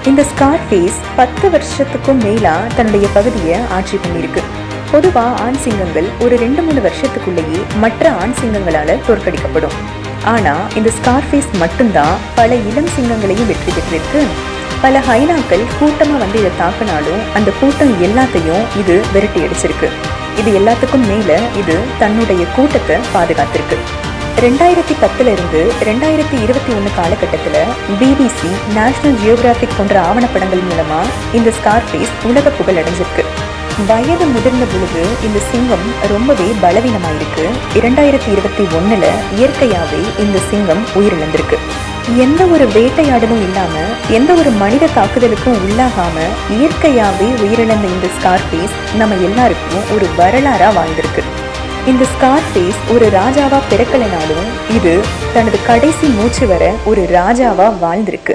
இந்த ஸ்கார்ஃபேஸ் 10 வருஷத்துக்கும் மேலா தன்னுடைய பகுதியை ஆட்சி பண்ணியிருக்கு. பொதுவா ஆண் சிங்கங்கள் ஒரு 2-3 வருஷத்துக்குள்ளேயே மற்ற ஆண் சிங்கங்களால தோற்கடிக்கப்படும். ஆனா இந்த ஸ்கார்ஃபேஸ் மட்டும்தான் பல இளம் சிங்கங்களையும் வெற்றி பெற்றிருக்கு. பல ஹைனாக்கள் கூட்டமா வந்து இதை தாக்கினாலும் அந்த கூட்டம் எல்லாத்தையும் இது விரட்டி அடிச்சிருக்கு. இது எல்லாத்துக்கும் மேல இது தன்னுடைய கூட்டத்தை பாதுகாத்திருக்கு. 2010 இருந்து 2021 காலகட்டத்தில் BBC, நேஷனல் ஜியோகிராபிக் போன்ற ஆவணப்படங்கள் மூலமா இந்த ஸ்கார்ஃபேஸ் உலக புகழ் அடைஞ்சிருக்கு. வயது முதிர்ந்த பொழுது இந்த சிங்கம் ரொம்பவே பலவீனமாயிருக்கு. 2021 இயற்கையாவே இந்த சிங்கம் உயிரிழந்திருக்கு. எந்த ஒரு வேட்டையாடலும் இல்லாம, எந்த ஒரு மனித தாக்குதலுக்கும் உள்ளாகாம இயற்கையாவே உயிரிழந்த இந்த ஸ்கார்ஃபேஸ் நம்ம எல்லாருக்கும் ஒரு வரலாறா வாழ்ந்திருக்கு. இந்த ஸ்கார்ஃபேஸ் ஒரு ராஜாவா பிறக்கலைனாலும் இது தனது கடைசி மூச்சு வரை ஒரு ராஜாவா வாழ்ந்திருக்கு.